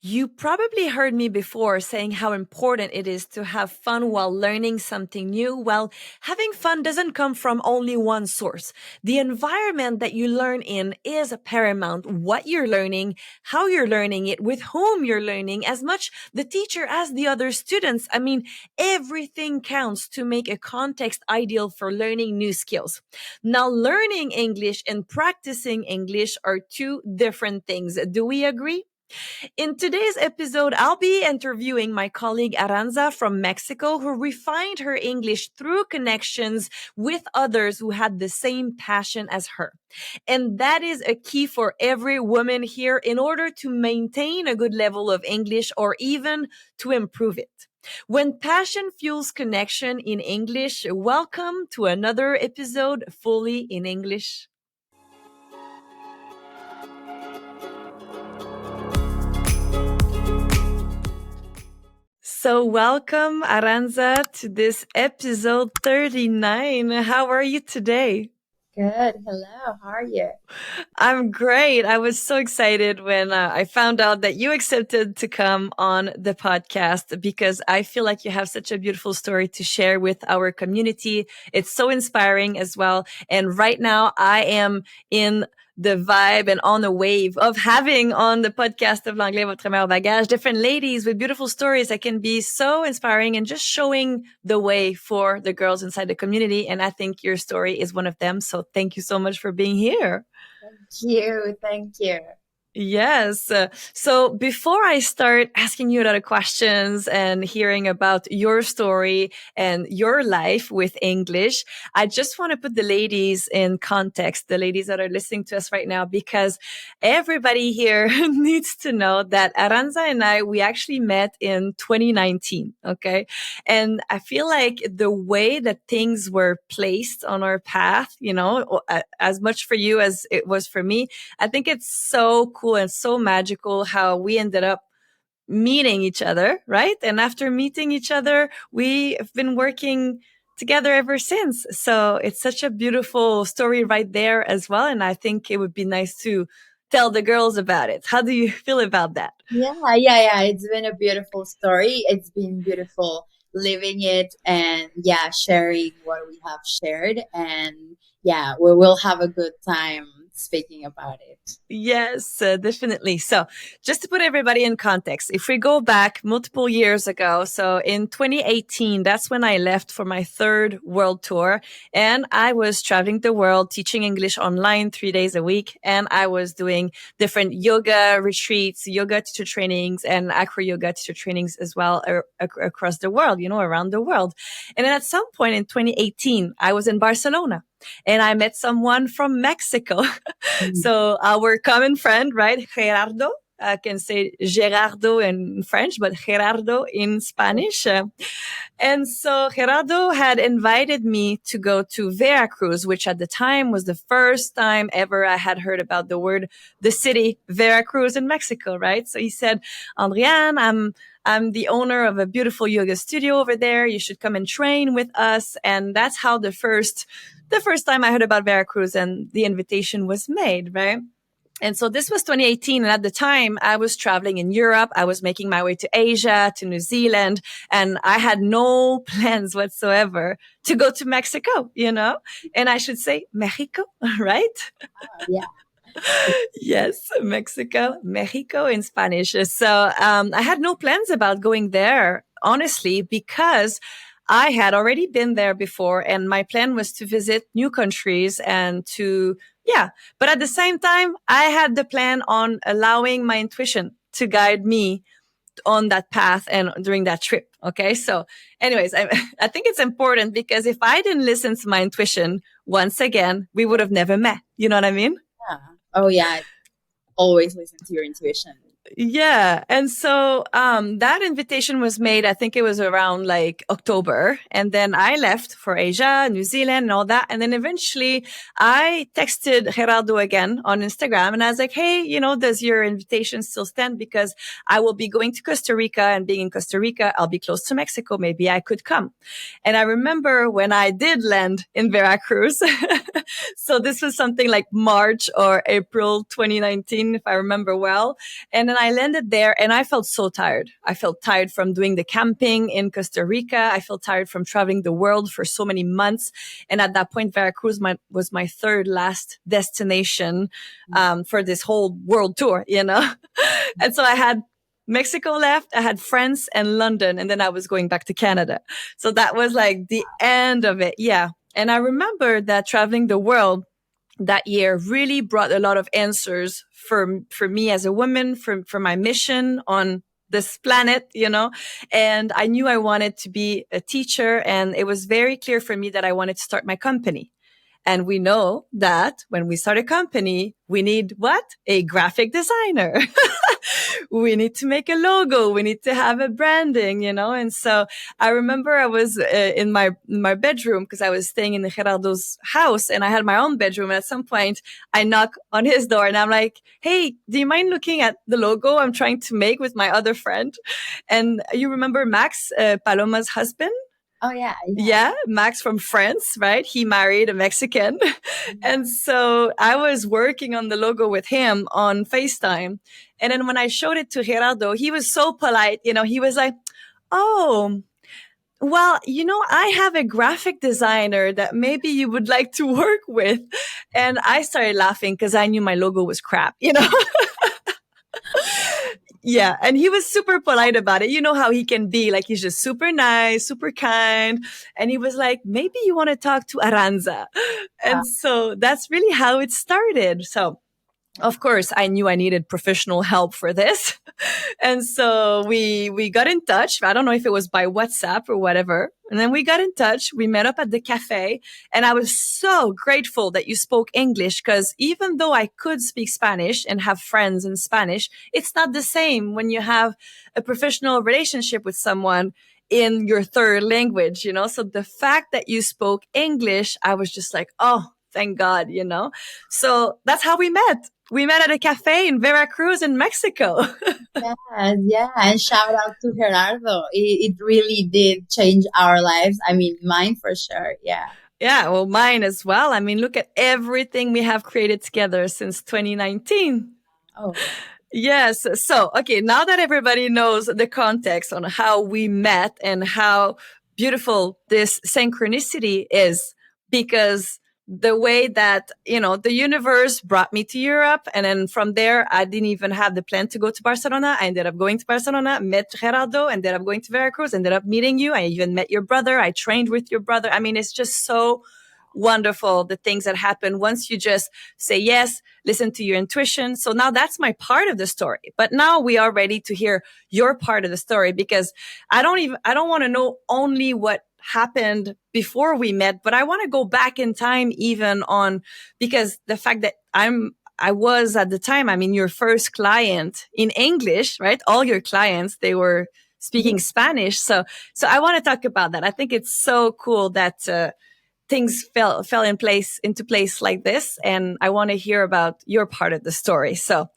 You probably heard me before saying how important it is to have fun while learning something new. Well, having fun doesn't come from only one source. The environment that you learn in is paramount. What you're learning, how you're learning it, with whom you're learning, as much the teacher as the other students. I mean, everything counts to make a context ideal for learning new skills. Now, learning English and practicing English are two different things. Do we agree? In today's episode, I'll be interviewing my colleague Aranza from Mexico, who refined her English through connections with others who had the same passion as her. And that is a key for every woman here in order to maintain a good level of English or even to improve it. When passion fuels connection in English, welcome to another episode fully in English. So welcome, Aranza, to this episode 39. How are you today? Good. Hello. How are you? I'm great. I was so excited when I found out that you accepted to come on the podcast because I feel like you have such a beautiful story to share with our community. It's so inspiring as well. And right now I am in the vibe and on the wave of having on the podcast of l'anglais, votre, meilleur, bagage, different ladies with beautiful stories that can be so inspiring and just showing the way for the girls inside the community. And I think your story is one of them. So thank you so much for being here. Thank you. Thank you. Yes. So before I start asking you a lot of questions and hearing about your story and your life with English, I just want to put the ladies in context, the ladies that are listening to us right now, because everybody here needs to know that Aranza and I, we actually met in 2019. Okay. And I feel like the way that things were placed on our path, as much for you as it was for me, I think it's so cool and so magical how we ended up meeting each other, right? And after meeting each other, we have been working together ever since. So it's such a beautiful story right there as well. And I think it would be nice to tell the girls about it. How do you feel about that? Yeah. It's been a beautiful story. It's been beautiful living it and sharing what we have shared. And we will have a good time speaking about it. Yes, definitely. So just to put everybody in context, if we go back multiple years ago, so in 2018, that's when I left for my third world tour, and I was traveling the world teaching English online 3 days a week. And I was doing different yoga retreats, yoga teacher trainings, and acro yoga teacher trainings as well across the world, around the world. And then at some point in 2018, I was in Barcelona. And I met someone from Mexico. So our common friend, right? Gerardo. I can say Gerardo in French, but Gerardo in Spanish. And so Gerardo had invited me to go to Veracruz, which at the time was the first time ever I had heard about the city Veracruz in Mexico, right? So he said, Andriane, I'm the owner of a beautiful yoga studio over there. You should come and train with us. And that's how the first time I heard about Veracruz and the invitation was made, right? And so this was 2018. And at the time I was traveling in Europe. I was making my way to Asia, to New Zealand, and I had no plans whatsoever to go to Mexico, and I should say Mexico, right? Yeah. Yes, Mexico in Spanish. So I had no plans about going there, honestly, because I had already been there before and my plan was to visit new countries and but at the same time, I had the plan on allowing my intuition to guide me on that path and during that trip. Okay. So anyways, I think it's important because if I didn't listen to my intuition once again, we would have never met. You know what I mean? Yeah. Oh, yeah. Always listen to your intuition. Yeah. And so that invitation was made, I think it was around like October. And then I left for Asia, New Zealand and all that. And then eventually I texted Gerardo again on Instagram and I was like, hey, does your invitation still stand? Because I will be going to Costa Rica, and being in Costa Rica, I'll be close to Mexico. Maybe I could come. And I remember when I did land in Veracruz. So this was something like March or April 2019, if I remember well. And then I landed there and I felt so tired. I felt tired from doing the camping in Costa Rica. I felt tired from traveling the world for so many months. And at that point, Veracruz was my third last destination, for this whole world tour, And so I had Mexico left, I had France and London, and then I was going back to Canada. So that was like the end of it. Yeah. And I remember that traveling the world that year really brought a lot of answers for me as a woman, for my mission on this planet, and I knew I wanted to be a teacher, and it was very clear for me that I wanted to start my company. And we know that when we start a company, we need what? A graphic designer. We need to make a logo. We need to have a branding, And so I remember I was in my bedroom because I was staying in Gerardo's house and I had my own bedroom. And at some point I knock on his door and I'm like, hey, do you mind looking at the logo I'm trying to make with my other friend? And you remember Max, Paloma's husband? Oh, yeah. Yeah, Max from France, right? He married a Mexican. And so I was working on the logo with him on FaceTime. And then when I showed it to Gerardo, he was so polite. He was like, oh, well, I have a graphic designer that maybe you would like to work with. And I started laughing because I knew my logo was crap, Yeah. And he was super polite about it. You know how he can be. Like, he's just super nice, super kind. And he was like, maybe you want to talk to Aranza. And so that's really how it started. So of course, I knew I needed professional help for this. And so we got in touch. I don't know if it was by WhatsApp or whatever. And then we got in touch. We met up at the cafe. And I was so grateful that you spoke English, because even though I could speak Spanish and have friends in Spanish, it's not the same when you have a professional relationship with someone in your third language, So the fact that you spoke English, I was just like, oh, thank God, So that's how we met. We met at a cafe in Veracruz in Mexico. Yeah. And shout out to Gerardo. It really did change our lives. I mean, mine for sure. Yeah. Yeah, well, mine as well. I mean, look at everything we have created together since 2019. Oh, yes. So, okay, now that everybody knows the context on how we met and how beautiful this synchronicity is, because the way that, the universe brought me to Europe. And then from there, I didn't even have the plan to go to Barcelona. I ended up going to Barcelona, met Gerardo, ended up going to Veracruz, ended up meeting you. I even met your brother. I trained with your brother. I mean, it's just so wonderful, the things that happen once you just say yes, listen to your intuition. So now that's my part of the story. But now we are ready to hear your part of the story, because I don't want to know only what happened before we met, but I want to go back in time even on, because the fact that I was at the time, I mean, your first client in English, right? All your clients, they were speaking Spanish. So I want to talk about that. I think it's so cool that, things fell into place like this. And I want to hear about your part of the story. So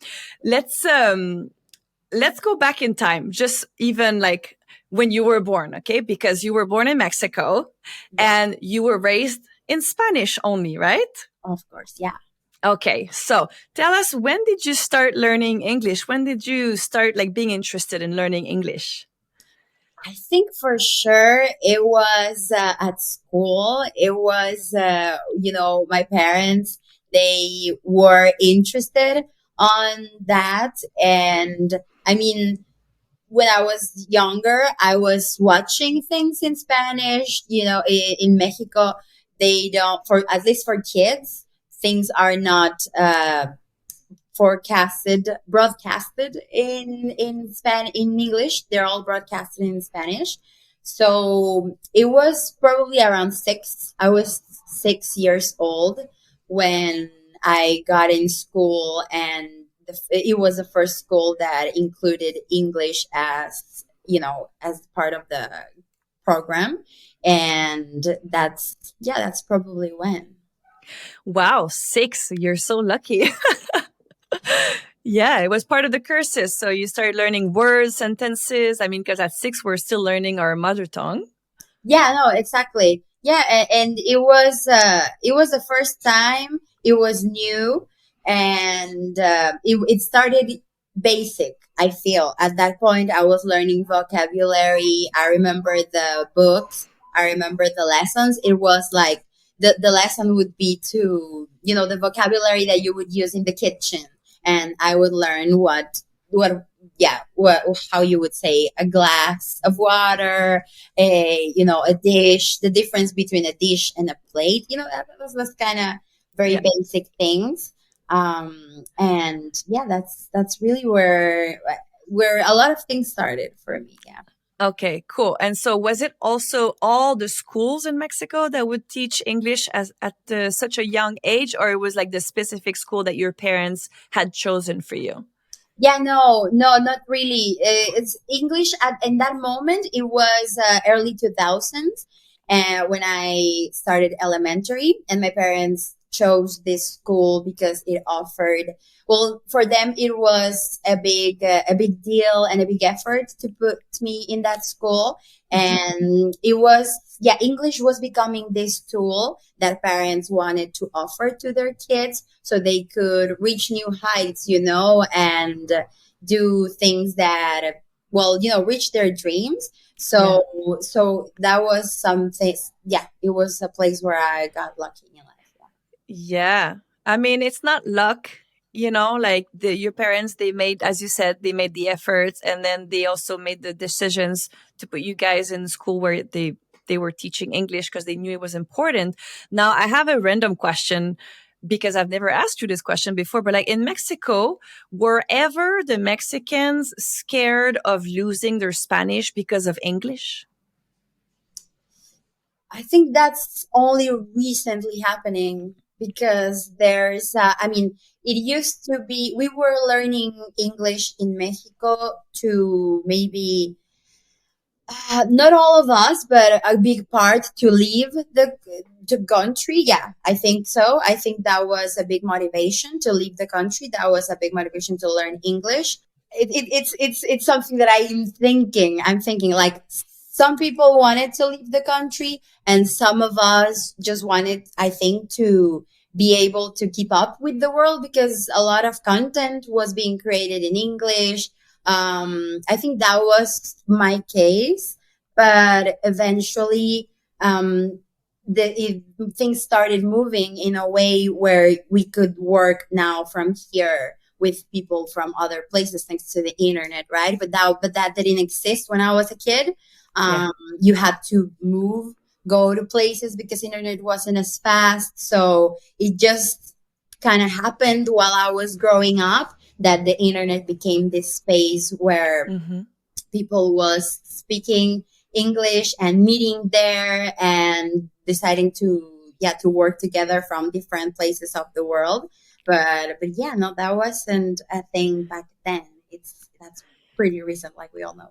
let's go back in time, just even like when you were born, okay? Because you were born in Mexico and you were raised in Spanish only, right? Of course, yeah. Okay, so tell us, when did you start learning English? When did you start being interested in learning English? I think for sure it was at school. It was, my parents, they were interested on that. And I mean, when I was younger, I was watching things in Spanish. In Mexico, they don't, at least for kids, things are not broadcasted in English. They're all broadcasted in Spanish. So it was probably around 6. I was 6 years old when I got in school, and it was the first school that included English as part of the program. And that's probably when. Wow, 6. You're so lucky. Yeah, it was part of the curses. So you started learning words, sentences. I mean, because at 6, we're still learning our mother tongue. Yeah, no, exactly. Yeah, and it was the first time. It was new, and it started basic. I feel at that point I was learning vocabulary. I remember the books. I remember the lessons. It was like the lesson would be to, the vocabulary that you would use in the kitchen. And I would learn what, yeah, how you would say a glass of water, a dish, the difference between a dish and a plate. That was kind of very Yeah. basic things. And yeah, that's really where a lot of things started for me. Yeah. Okay, cool. And so was it also all the schools in Mexico that would teach English at such a young age, or it was like the specific school that your parents had chosen for you? Yeah, no, no, not really. It's English in that moment. It was early 2000s, when I started elementary, and my parents chose this school because it offered. Well, for them, it was a big deal and a big effort to put me in that school, and it was, yeah, English was becoming this tool that parents wanted to offer to their kids so they could reach new heights, and do things that, well, reach their dreams. Yeah. So that was something. Yeah, it was a place where I got lucky in life. Yeah. I mean, it's not luck, like your parents, they made, as you said, they made the efforts, and then they also made the decisions to put you guys in school where they were teaching English because they knew it was important. Now, I have a random question because I've never asked you this question before, but like in Mexico, were ever the Mexicans scared of losing their Spanish because of English? I think that's only recently happening because I mean, it used to be, we were learning English in Mexico to maybe, not all of us, but a big part to leave the country. Yeah, I think so. I think that was a big motivation to leave the country. That was a big motivation to learn English. It's something that I'm thinking like some people wanted to leave the country, and some of us just wanted, I think, to be able to keep up with the world because a lot of content was being created in English. I think that was my case, but eventually, things started moving in a way where we could work now from here with people from other places thanks to the internet, right? But that didn't exist when I was a kid. Yeah. Um, you had to move, go to places because internet wasn't as fast. So it just kind of happened while I was growing up that the internet became this space where Mm-hmm. people was speaking English and meeting there and deciding to work together from different places of the world. But yeah, no, that wasn't a thing back then. That's pretty recent, like we all know.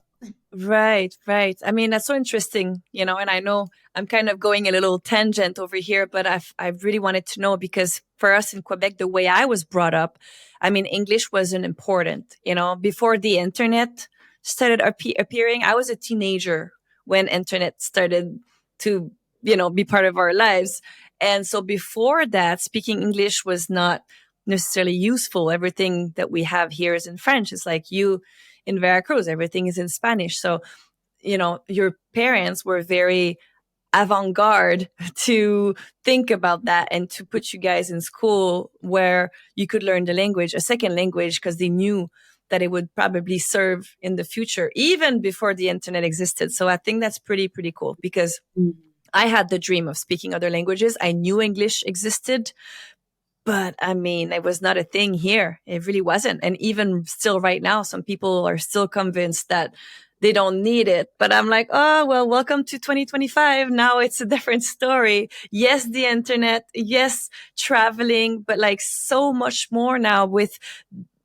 Right, right. I mean, that's so interesting, and I know I'm kind of going a little tangent over here, but I really wanted to know because for us in Quebec, the way I was brought up, I mean, English wasn't important, before the internet started appearing. I was a teenager when internet started to, be part of our lives. And so before that, speaking English was not necessarily useful. Everything that we have here is in French. It's like you in Veracruz, everything is in Spanish. So, your parents were very avant garde to think about that and to put you guys in school where you could learn the language, a second language, because they knew that it would probably serve in the future, even before the internet existed. So I think that's pretty, pretty cool because Mhm. I had the dream of speaking other languages. I knew English existed, but I mean, it was not a thing here. It really wasn't. And even still right now, some people are still convinced that they don't need it. But I'm like, oh, well, welcome to 2025. Now it's a different story. Yes, the internet. Yes, traveling, but like so much more now with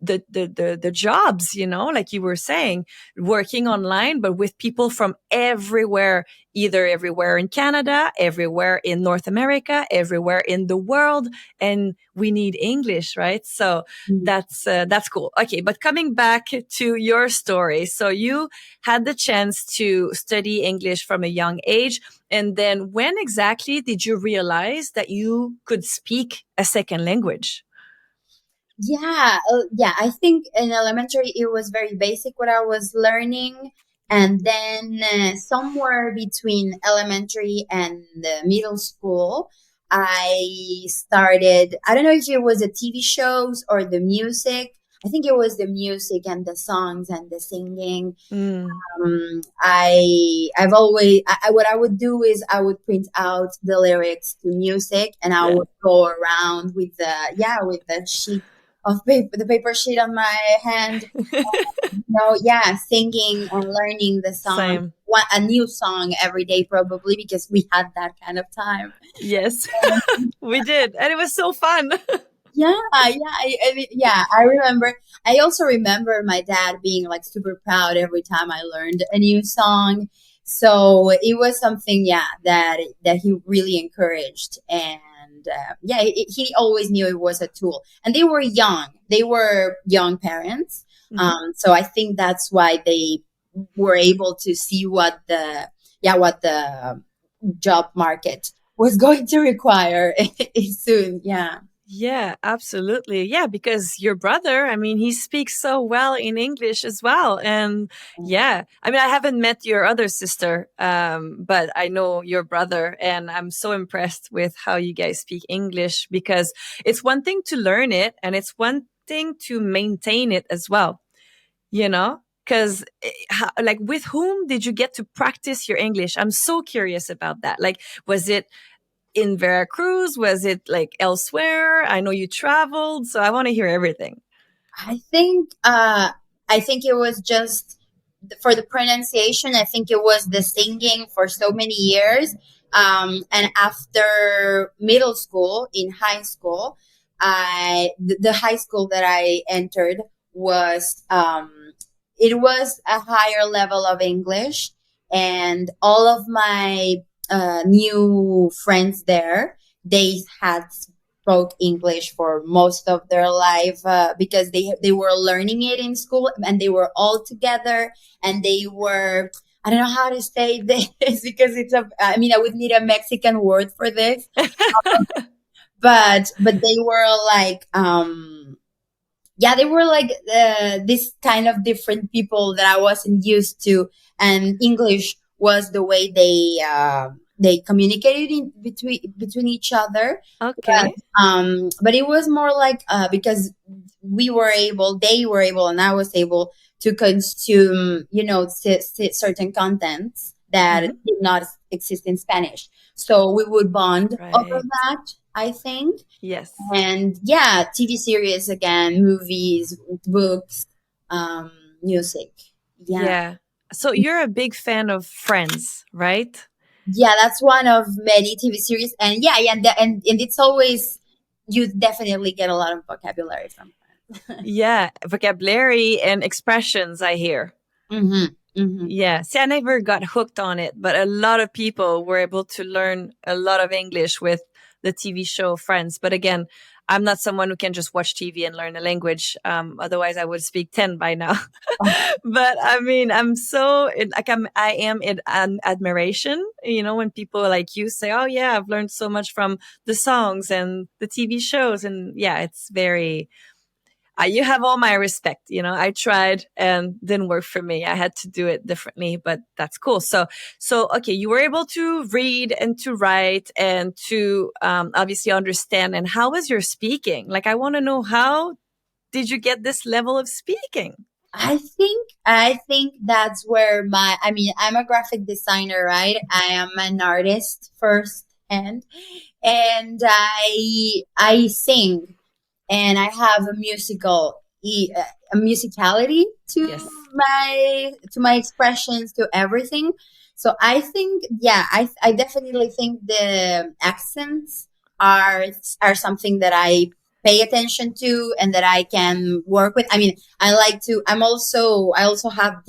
the jobs, like you were saying, working online, but with people from everywhere, either everywhere in Canada, everywhere in North America, everywhere in the world, and we need English, right? So that's cool. Okay, but coming back to your story, so you had the chance to study English from a young age, and then when exactly did you realize that you could speak a second language? Yeah, I think in elementary it was very basic what I was learning, and then somewhere between elementary and the middle school, I started. I don't know if it was the TV shows or the music. I think it was the music and the songs and the singing. Mm, I've always what I would do is I would print out the lyrics to music, and I yeah. would go around with the sheet of paper, the paper sheet on my hand. Yeah, singing and learning the song, Same. a new song every day, probably because we had that kind of time. Yes, we did. And it was so fun. I remember. I also remember my dad being like super proud every time I learned a new song. So it was something, that he really encouraged, and he always knew it was a tool. And they were young; they were young parents. Mhm. So I think that's why they were able to see what the job market was going to require soon. Yeah. Yeah, absolutely. Yeah, because your brother, I mean, he speaks so well in English as well. And yeah, I mean, I haven't met your other sister, but I know your brother, and I'm so impressed with how you guys speak English because it's one thing to learn it and it's one thing to maintain it as well, you know? Because, like, with whom did you get to practice your English? I'm so curious about that. Like, was it in Veracruz? Was it like elsewhere? I know you traveled, so I want to hear everything. I think it was just for the pronunciation. I think it was the singing for so many years. And after middle school, in high school, the high school that I entered was it was a higher level of English, and all of my new friends there, they had spoke English for most of their life, because they were learning it in school, and they were all together, and they were. I don't know how to say this because I mean, I would need a Mexican word for this, but they were like, they were like this kind of different people that I wasn't used to, and English was the way they communicated between each other. Okay. But it was more like, because they were able, and I was able to consume, certain contents that Hmm. did not exist in Spanish. So we would bond over Right. that, I think. Yes. And yeah, TV series again, movies, books, um, music. Yeah. Yeah. So you're a big fan of Friends, right? Yeah, that's one of many TV series. And and it's always, you definitely get a lot of vocabulary from that. Yeah. Vocabulary and expressions, I hear. Mm-hmm. Mm-hmm. Yeah. See, I never got hooked on it, but a lot of people were able to learn a lot of English with the TV show Friends. But again, I'm not someone who can just watch TV and learn a language. Otherwise, I would speak 10 by now. But I mean, I am in admiration, when people like you say, oh, yeah, I've learned so much from the songs and the TV shows. And yeah, it's very, you have all my respect. I tried and didn't work for me. I had to do it differently, but that's cool. So okay, you were able to read and to write and to obviously understand. And how was your speaking? Like, I want to know, how did you get this level of speaking? I think that's where I mean, I'm a graphic designer, right? I am an artist first hand, and I sing, and I have a musicality to Yes. my expressions, to everything. So I think, I definitely think the accents are are something that I pay attention to and that I can work with. I mean, I also have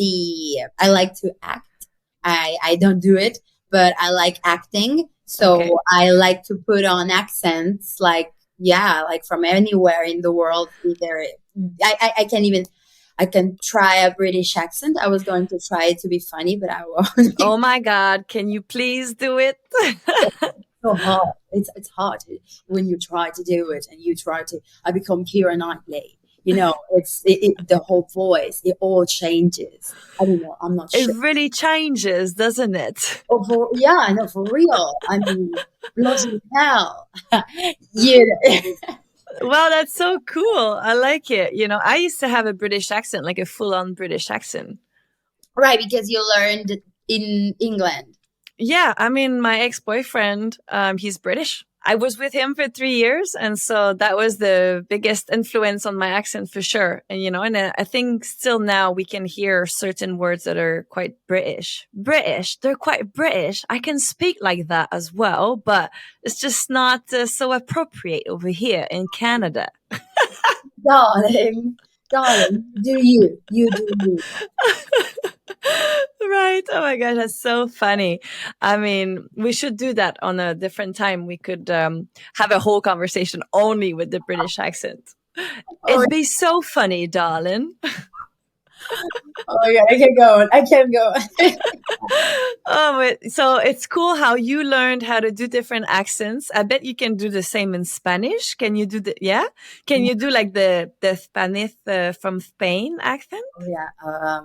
I like to act. I don't do it, but I like acting. Okay. So I like to put on accents, like, like from anywhere in the world. Either I can even, I can try a British accent. I was going to try it to be funny, but I won't. Oh my God. Can you please do it? so hard. It's hard when you try to do it and you try to. I become Kira Knightley. You know, the whole voice. It all changes. I don't know. I'm not It sure. really changes, doesn't it? Oh, yeah, I know, for real. I mean, bloody hell. Yeah. Well, that's so cool. I like it. You know, I used to have a British accent, like a full-on British accent. Right, because you learned in England. Yeah, I mean, my ex-boyfriend, he's British. I was with him for 3 years, and so that was the biggest influence on my accent for sure. And you know, and I think still now we can hear certain words that are quite British. British, they're quite British. I can speak like that as well, but it's just not so appropriate over here in Canada. Darling, do you do you. Right. Oh my gosh, that's so funny. I mean, we should do that on a different time. We could have a whole conversation only with the British accent. Oh, It'd be so funny, darling. oh my God, I can't go. So it's cool how you learned how to do different accents. I bet you can do the same in Spanish. Can you do yeah? Can you do like the Spanish from Spain accent? Oh, yeah.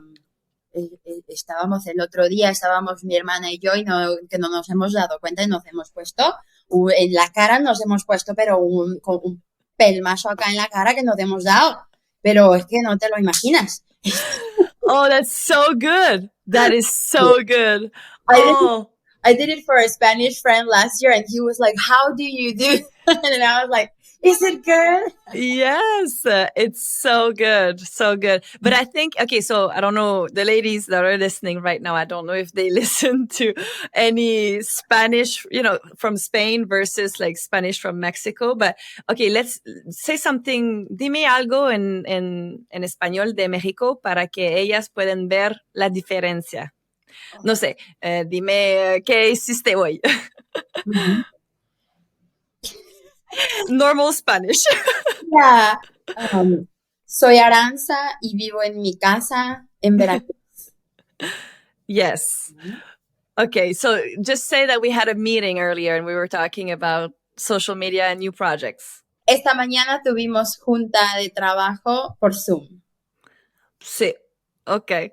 Estábamos el otro día, estábamos mi hermana y yo, y que no nos hemos dado cuenta y nos hemos puesto en la cara, nos hemos puesto, pero con un pelmazo acá en la cara que nos hemos dado. Pero es que no te lo imaginas. Oh, that's so good. That is so good. I did it for a Spanish friend last year, and he was like, "How do you do?" And I was like, "Is it good?" Yes, it's so good. So good. But I think, okay, so I don't know, the ladies that are listening right now, I don't know if they listen to any Spanish, you know, from Spain versus like Spanish from Mexico. But okay, let's say something. Dime algo en español de México para que ellas puedan ver la diferencia. No sé, dime qué hiciste hoy. Normal Spanish. Yeah. Soy Aranza y vivo en mi casa en Veracruz. Yes. Okay, so just say that we had a meeting earlier and we were talking about social media and new projects. Esta mañana tuvimos junta de trabajo por Zoom. Sí. Okay.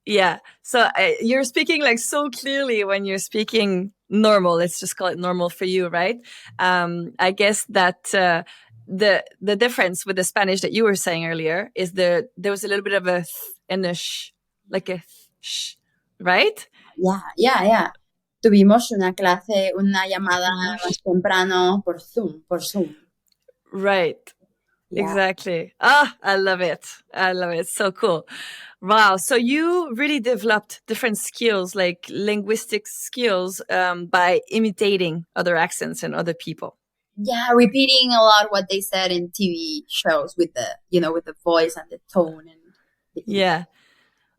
Yeah. So you're speaking like so clearly when you're speaking normal. Let's just call it normal for you, right? I guess that the difference with the Spanish that you were saying earlier is there was a little bit of a th and a sh, like a sh, right? Yeah. Tuvimos una llamada más temprano por Zoom. Right. Yeah. Exactly. I love it. So cool. Wow. So you really developed different skills, like linguistic skills, by imitating other accents and other people. Yeah, repeating a lot what they said in TV shows with the voice and the tone and yeah.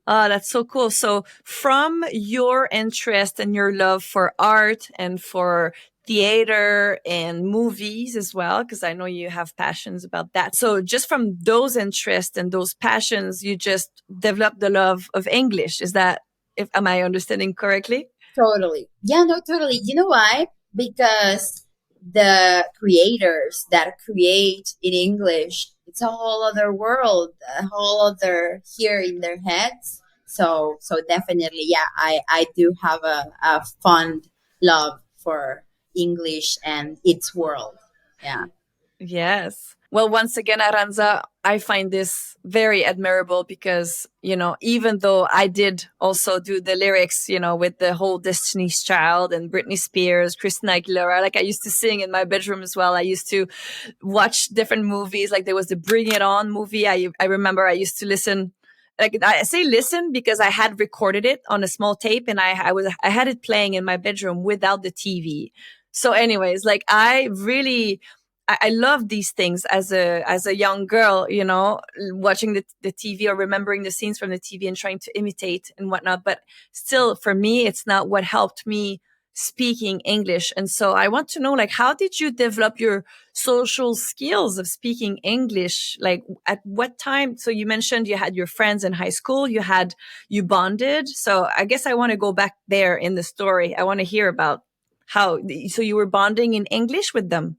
Oh, that's so cool. So from your interest and your love for art and for theater and movies as well, because I know you have passions about that. So just from those interests and those passions, you just developed the love of English. Am I understanding correctly? Totally. Yeah, no, totally. You know why? Because the creators that create in English, it's a whole other world, a whole other here in their heads. So definitely, yeah, I do have a fond love for English and its world. Yeah. Yes. Well, once again, Aranza, I find this very admirable because, you know, even though I did also do the lyrics, you know, with the whole Destiny's Child and Britney Spears, Christina Aguilera, like I used to sing in my bedroom as well. I used to watch different movies. Like there was the Bring It On movie. I remember I used to listen. Like I say listen because I had recorded it on a small tape and I had it playing in my bedroom without the TV. So anyways, like I love these things as a young girl, you know, watching the TV or remembering the scenes from the TV and trying to imitate and whatnot. But still, for me, it's not what helped me speaking English. And so I want to know, like, how did you develop your social skills of speaking English? Like, at what time? So you mentioned you had your friends in high school, you bonded. So I guess I want to go back there in the story. I want to hear about How? So you were bonding in English with them?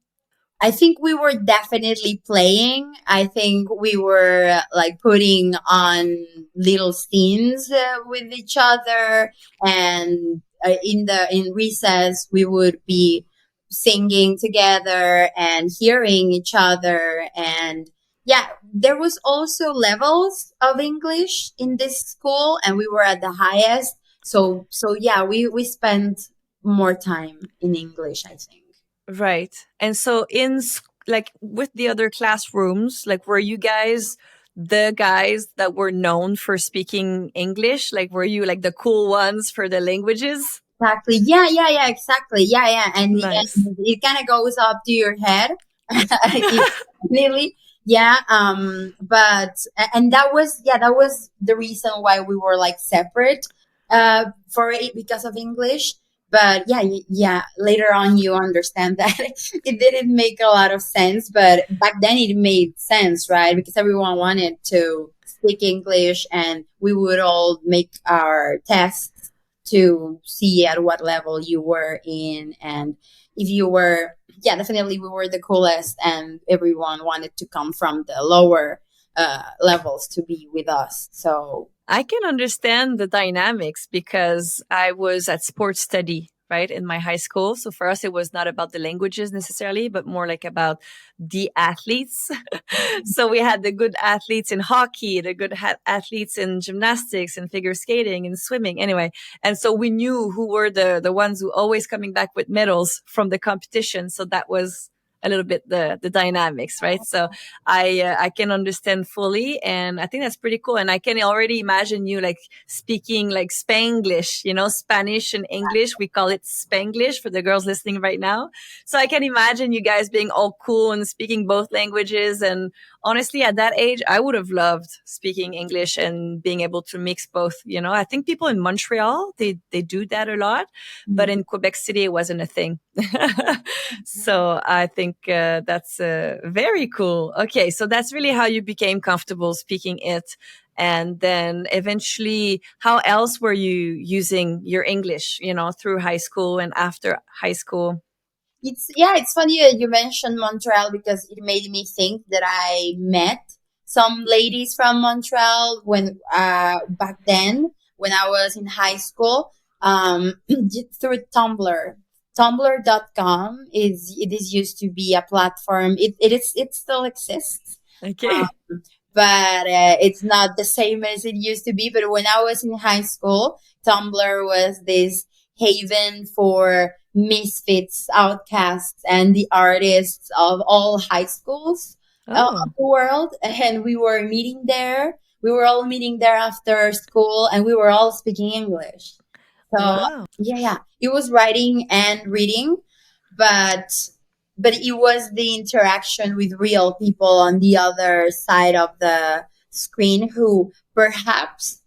I think we were definitely playing. I think we were like putting on little scenes with each other, and in recess we would be singing together and hearing each other. And yeah, there was also levels of English in this school, and we were at the highest. So yeah, we spent more time in English, I think. Right. And so like with the other classrooms, like were you guys the guys that were known for speaking English? Like were you like the cool ones for the languages? Exactly. Yeah, yeah, yeah, exactly. Yeah, yeah. Nice. And it kind of goes up to your head. It really, yeah. And that was the reason why we were like separate for it because of English. But yeah, yeah, later on you understand that it didn't make a lot of sense, but back then it made sense, right? Because everyone wanted to speak English, and we would all make our tests to see at what level you were in. And if you were, yeah, definitely we were the coolest, and everyone wanted to come from the lower levels to be with us. So I can understand the dynamics because I was at sports study, right, in my high school. So for us, it was not about the languages necessarily, but more like about the athletes. So we had the good athletes in hockey, the good athletes in gymnastics and figure skating and swimming. Anyway, and so we knew who were the ones who always coming back with medals from the competition. So that was a little bit the dynamics, right? So I can understand fully, and I think that's pretty cool. And I can already imagine you like speaking like Spanglish, you know, Spanish and English. We call it Spanglish for the girls listening right now. So I can imagine you guys being all cool and speaking both languages. And honestly, at that age, I would have loved speaking English and being able to mix both. You know, I think people in Montreal they do that a lot, but in Quebec City, it wasn't a thing. So I think that's very cool. Okay, so that's really how you became comfortable speaking it. And then eventually, how else were you using your English, you know, through high school and after high school? it's funny that you mentioned Montreal, because it made me think that I met some ladies from Montreal when back then when I was in high school, through Tumblr. Tumblr.com is used to be a platform. It still exists, Okay. but it's not the same as it used to be. But when I was in high school, Tumblr was this haven for misfits, outcasts, and the artists of all high schools of Oh, the world. And we were meeting there. We were all meeting there after school, and we were all speaking English. So wow. yeah, yeah, it was writing and reading, but it was the interaction with real people on the other side of the screen who perhaps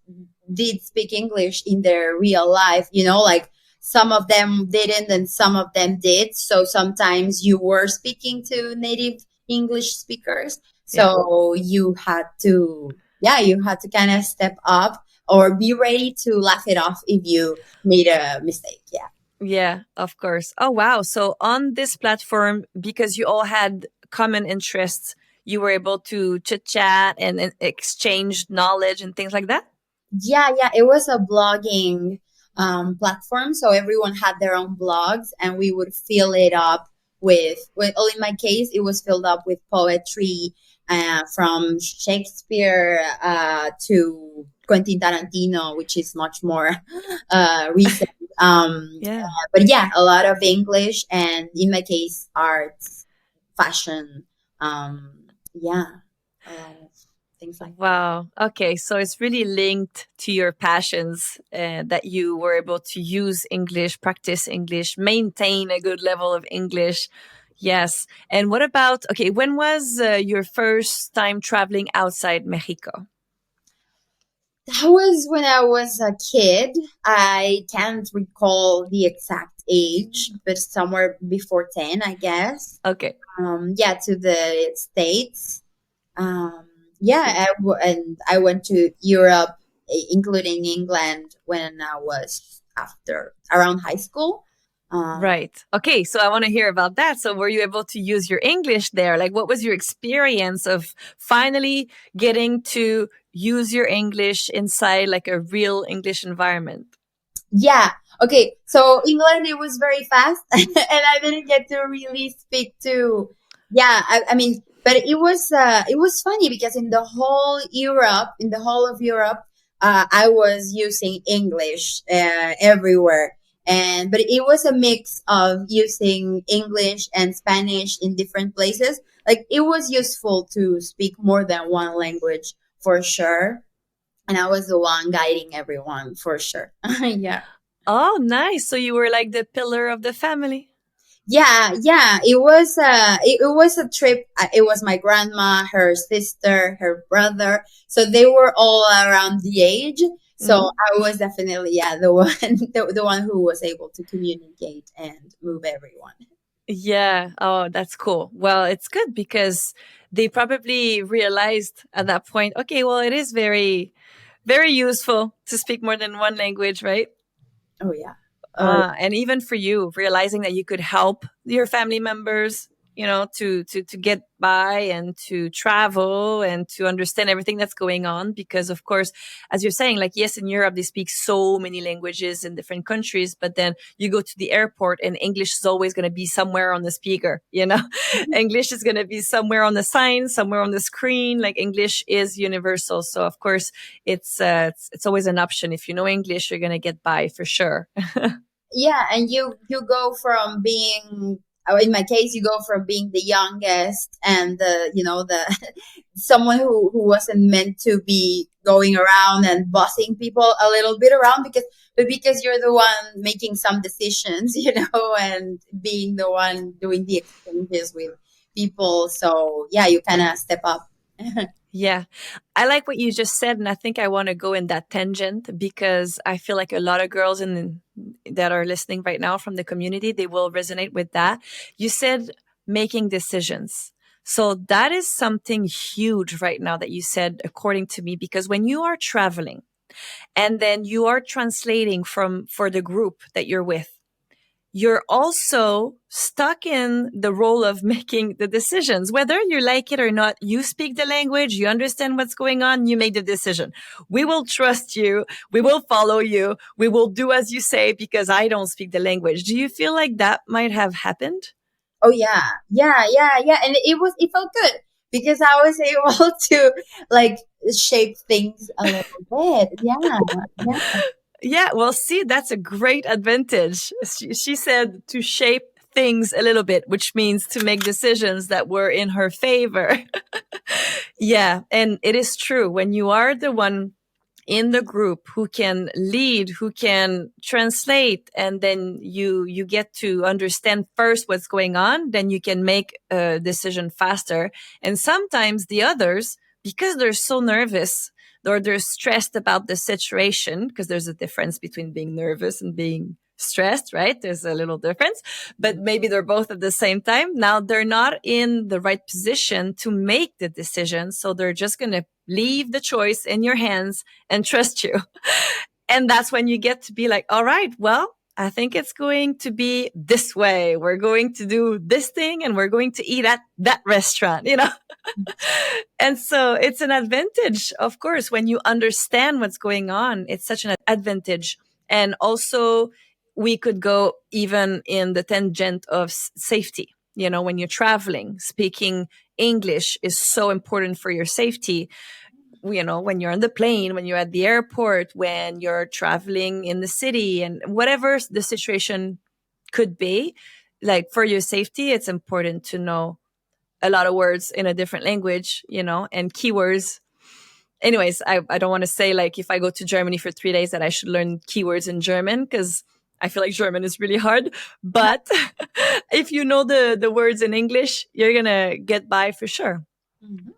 did speak English in their real life. You know, like some of them didn't and some of them did. So sometimes you were speaking to native English speakers. Yeah. So you had to, yeah, you had to kind of step up or be ready to laugh it off if you made a mistake. Yeah. Yeah, of course. Oh, wow. So on this platform, because you all had common interests, you were able to chit chat and exchange knowledge and things like that? Yeah, yeah. It was a blogging platform. So everyone had their own blogs, and we would fill it up well, in my case, it was filled up with poetry from Shakespeare to Quentin Tarantino, which is much more recent. Yeah. But yeah, a lot of English, and in my case, arts, fashion. Yeah, a lot of things like that. Wow. Okay. So it's really linked to your passions that you were able to use English, practice English, maintain a good level of English. Yes. And what about, okay, when was your first time traveling outside Mexico? That was when I was a kid. I can't recall the exact age, but somewhere before 10, I guess. Okay. Yeah, to the States. Um, yeah, and I went to Europe, including England, when I was after around high school. Right. Okay. So I want to hear about that. So were you able to use your English there? Like, what was your experience of finally getting to use your English inside like a real English environment? Yeah. Okay. So England, it was very fast, and I didn't get to really speak to. Yeah. I mean, but it was funny because in the whole of Europe, I was using English everywhere, and but it was a mix of using English and Spanish in different places. Like it was useful to speak more than one language for sure, and I was the one guiding everyone for sure. Yeah. Oh, nice. So you were like the pillar of the family. Yeah, it was a trip. It was my grandma, her sister, her brother, so they were all around the age. So Mhm. I was definitely, yeah, the one the one who was able to communicate and move everyone. Yeah. Oh, that's cool. Well, it's good because they probably realized at that point, okay, well, it is very, very useful to speak more than one language, right? Oh yeah. Oh And even for you, realizing that you could help your family members, you know, to get by and to travel and to understand everything that's going on. Because of course, as you're saying, like yes, in Europe they speak so many languages in different countries, but then you go to the airport and English is always going to be somewhere on the speaker. You know, English is going to be somewhere on the sign, somewhere on the screen. Like English is universal, so of course it's always an option. If you know English, you're going to get by for sure. yeah, and you go from being, in my case, you go from being the youngest and the, the someone who wasn't meant to be going around and bossing people a little bit around, because you're the one making some decisions, and being the one doing the exchanges with people. So yeah, you kind of step up. Yeah. I like what you just said. And I think I want to go in that tangent because I feel like a lot of girls that are listening right now from the community, they will resonate with that. You said making decisions. So that is something huge right now that you said, according to me, because when you are traveling and then you are translating for the group that you're with, you're also stuck in the role of making the decisions. Whether you like it or not, you speak the language, you understand what's going on, you make the decision. We will trust you. We will follow you. We will do as you say because I don't speak the language. Do you feel like that might have happened? Oh yeah, and it felt good because I was able to like shape things a little bit. Yeah. Yeah, well, see, that's a great advantage. She said to shape things a little bit, which means to make decisions that were in her favor. Yeah, and it is true. When you are the one in the group who can lead, who can translate, and then you get to understand first what's going on, then you can make a decision faster. And sometimes the others, because they're so nervous or they're stressed about the situation, because there's a difference between being nervous and being stressed, right? There's a little difference, but maybe they're both at the same time. Now they're not in the right position to make the decision. So they're just going to leave the choice in your hands and trust you. And that's when you get to be like, all right, well, I think it's going to be this way. We're going to do this thing and we're going to eat at that restaurant, you know? And so it's an advantage, of course, when you understand what's going on. It's such an advantage. And also, we could go even in the tangent of safety. You know, when you're traveling, speaking English is so important for your safety. You know, when you're on the plane, when you're at the airport, when you're traveling in the city, and whatever the situation could be, like for your safety, it's important to know a lot of words in a different language, you know, and keywords. Anyways, I don't want to say like if I go to Germany for 3 days that I should learn keywords in German because I feel like German is really hard. But if you know the words in English, you're going to get by for sure. Mhm.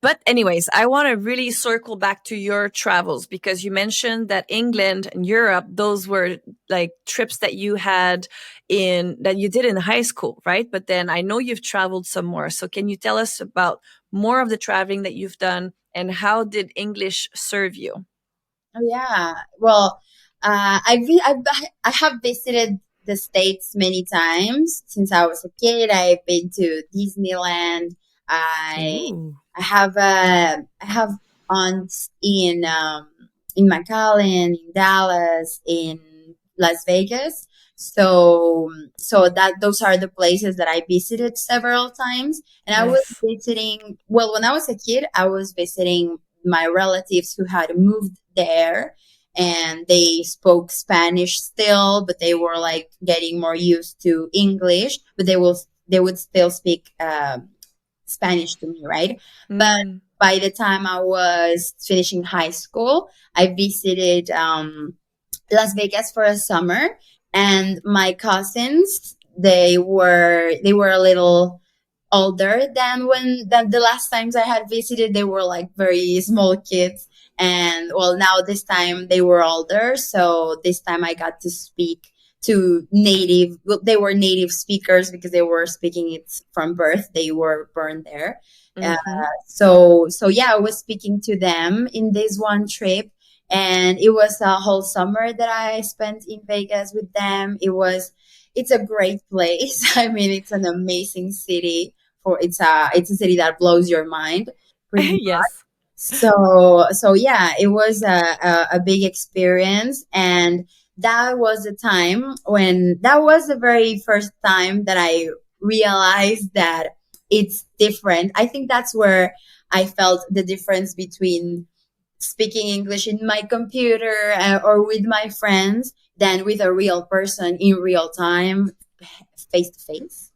But anyways, I want to really circle back to your travels because you mentioned that England and Europe, those were like trips that you had that you did in high school, right? But then I know you've traveled some more. So can you tell us about more of the traveling that you've done and how did English serve you? Oh yeah. Well, I have visited the States many times since I was a kid. I've been to Disneyland. I Ooh. I have aunts in McAllen, in Dallas, in Las Vegas. So that those are the places that I visited several times. And I was Nice. visiting, well, when I was a kid, I was visiting my relatives who had moved there, and they spoke Spanish still, but they were like getting more used to English, but they would still speak Spanish to me, right? But Mm. by the time I was finishing high school, I visited Las Vegas for a summer, and my cousins, they were a little older than the last times I had visited. They were like very small kids, and well, now this time they were older, so this time I got to speak to native. Well, they were native speakers because they were speaking it from birth. They were born there. Uh, Mm-hmm. so yeah, I was speaking to them in this one trip, and it was a whole summer that I spent in Vegas with them. It's a great place. I mean, it's an amazing city. For it's a city that blows your mind pretty much. Yes. So yeah, it was a big experience, and that was the time when that was the very first time that I realized that it's different. I think that's where I felt the difference between speaking English in my computer or with my friends than with a real person in real time, face to face.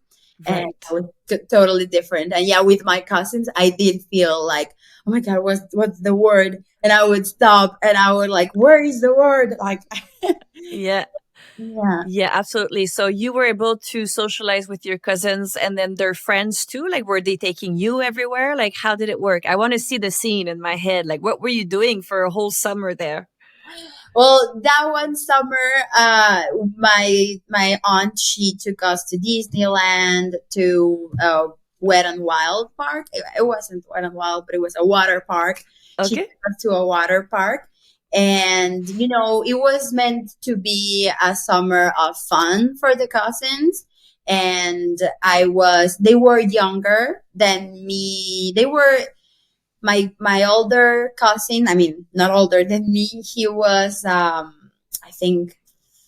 And that Right. was totally different. And yeah, with my cousins, I did feel like, oh my god, what's the word? And I would stop and I would like, where is the word? Like, Yeah. yeah. Yeah, absolutely. So you were able to socialize with your cousins and then their friends too? Like, were they taking you everywhere? Like, how did it work? I want to see the scene in my head. Like, what were you doing for a whole summer there? Well, that one summer, my aunt, she took us to Disneyland, to Wet and Wild Park. It wasn't Wet and Wild, but it was a water park. She Okay. took us to a water park, and it was meant to be a summer of fun for the cousins. And they were younger than me. They were my older cousin. I mean, not older than me. He was I think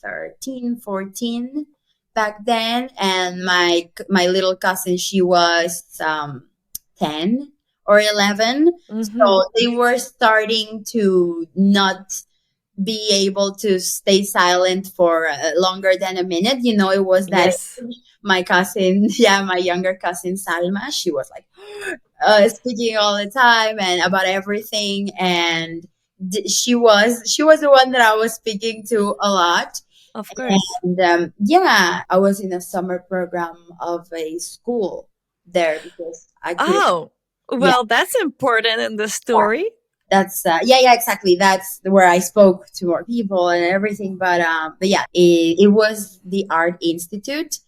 13, 14 back then, and my little cousin, she was 10 or 11. Mm-hmm. So they were starting to not be able to stay silent for longer than a minute. It was that Yes. age. My cousin, yeah, my younger cousin Salma, she was like speaking all the time and about everything, and she was the one that I was speaking to a lot. Of course. And yeah, I was in a summer program of a school there because I couldn't. Oh, Yeah, well, that's important in the story. that's yeah, exactly, that's where I spoke to more people and everything. But yeah, it was the Art Institute.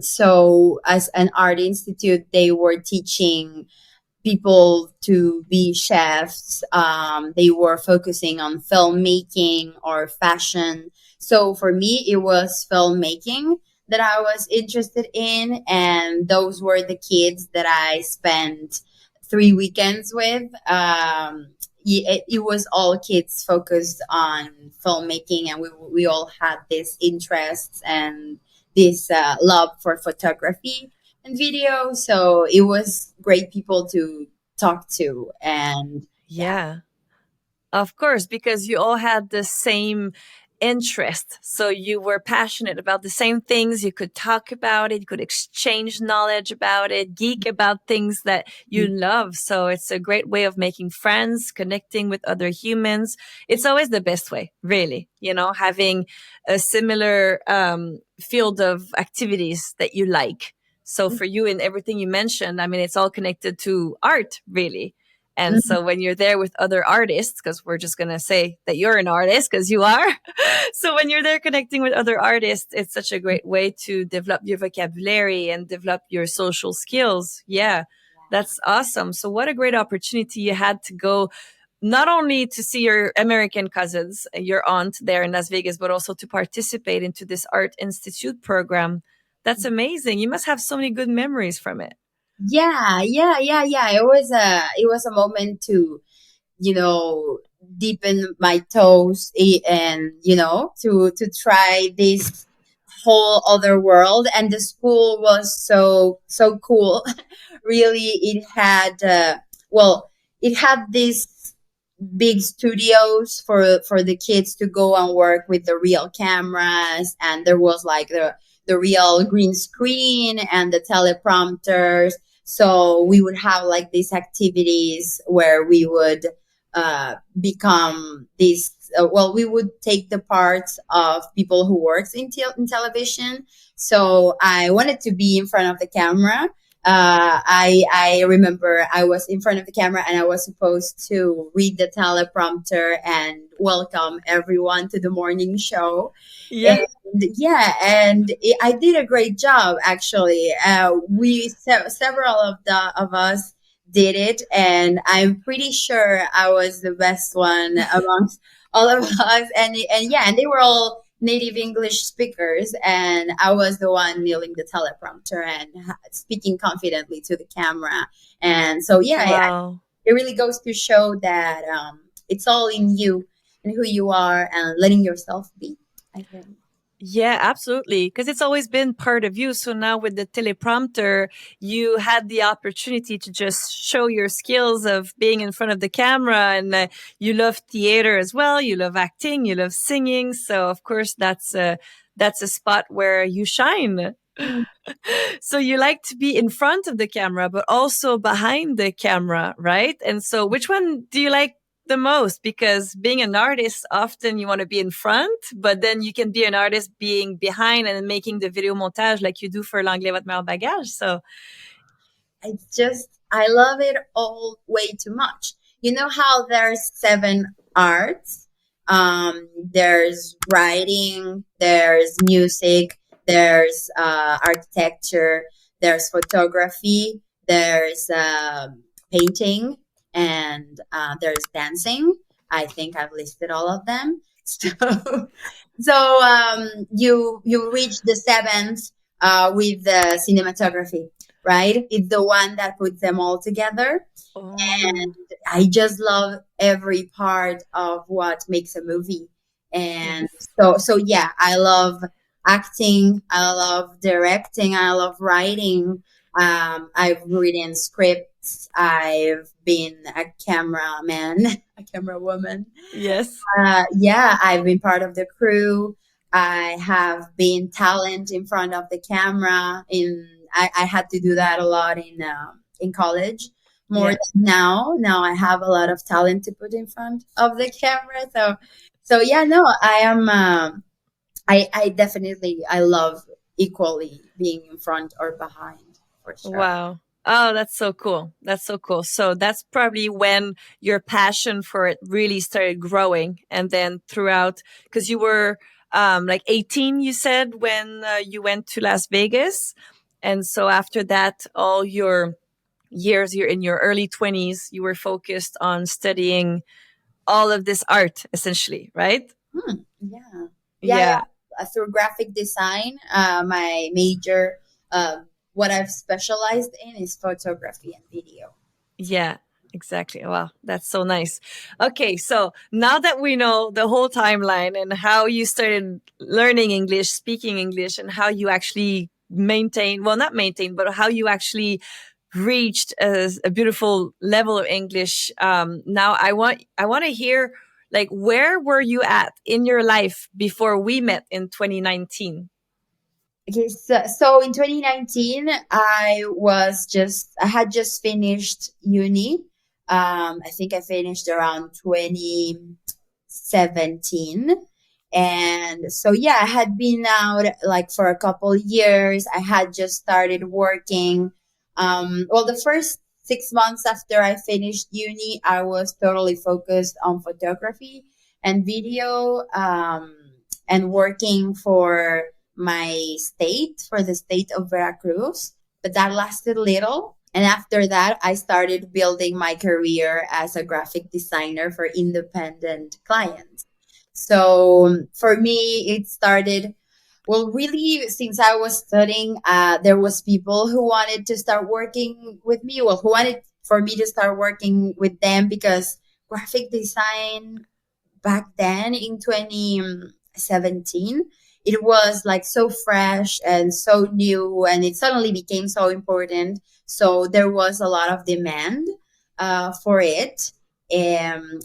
So as an art institute, they were teaching people to be chefs. They were focusing on filmmaking or fashion. So for me, it was filmmaking that I was interested in, and those were the kids that I spent 3 weekends with. It was all kids focused on filmmaking, and we all had these interests and this love for photography and video. So it was great people to talk to. And yeah. Yeah. Of course, because you all had the same interest. So you were passionate about the same things. You could talk about it. You could exchange knowledge about it, geek about things that you love. So it's a great way of making friends, connecting with other humans. It's always the best way, really, having a similar field of activities that you like. So for you and everything you mentioned, I mean, it's all connected to art, really. And Mhm. so when you're there with other artists, because we're just going to say that you're an artist because you are. So when you're there connecting with other artists, it's such a great way to develop your vocabulary and develop your social skills. Yeah, that's awesome. So what a great opportunity you had to go not only to see your American cousins, your aunt there in Las Vegas, but also to participate into this art institute program. That's amazing. You must have so many good memories from it. Yeah. It was a moment to, deepen my toes, and to try this whole other world. And the school was so cool. Really, it had these big studios for the kids to go and work with the real cameras, and there was like the real green screen and the teleprompters. So we would have like these activities where we would become these we would take the parts of people who works in television. So I wanted to be in front of the camera. I remember I was in front of the camera and I was supposed to read the teleprompter and welcome everyone to the morning show. Yeah. I did a great job, actually. Several of us did it, and I'm pretty sure I was the best one amongst all of us. And they were all native English speakers, and I was the one kneeling the teleprompter and speaking confidently to the camera. And so, Wow. it really goes to show that it's all in you and who you are and letting yourself be, I think. Yeah, absolutely. Because it's always been part of you. So now with the teleprompter, you had the opportunity to just show your skills of being in front of the camera. And you love theater as well. You love acting. You love singing. So of course, that's a spot where you shine. Mm. So you like to be in front of the camera, but also behind the camera, right? And so which one do you like the most? Because being an artist, often you want to be in front, but then you can be an artist being behind and making the video montage like you do for l'anglais, votre, meilleur bagage. So I love it all way too much. You know how there's 7 arts? There's writing, there's music, there's architecture, there's photography, there's painting, and there's dancing. I think I've listed all of them. You reach the seventh with the cinematography, right? It's the one that puts them all together. And I just love every part of what makes a movie. And so yeah, I love acting, I love directing, I love writing. I've written scripts, I've been a cameraman, a camera woman. yes. I've been part of the crew. I have been talent in front of the camera. I had to do that a lot in college, more than now. Now I have a lot of talent to put in front of the camera. So yeah, no, I am. I definitely I love equally being in front or behind, for sure. Wow. Oh, that's so cool. That's so cool. So that's probably when your passion for it really started growing. And then throughout, because you were like 18, you said, when you went to Las Vegas. And so after that, all your years, you're in your early 20s, you were focused on studying all of this art, essentially, right? Yeah. Yeah. Through graphic design, my major, what I've specialized in is photography and video. Yeah, exactly. Wow, that's so nice. Okay, so now that we know the whole timeline and how you started learning English, speaking English, and how you actually not maintain, but how you actually reached a beautiful level of English. Now I want to hear, like, where were you at in your life before we met in 2019? Okay, so in 2019, I had just finished uni. I think I finished around 2017. And so, yeah, I had been out like for a couple years. I had just started working. The first 6 months after I finished uni, I was totally focused on photography and video, and working for the state of Veracruz, but that lasted little. And after that, I started building my career as a graphic designer for independent clients. So for me, it started, well, really, since I was studying, there was people who wanted to start working with me, well, who wanted for me to start working with them, because graphic design back then in 2017, it was like so fresh and so new, and it suddenly became so important. So there was a lot of demand for it.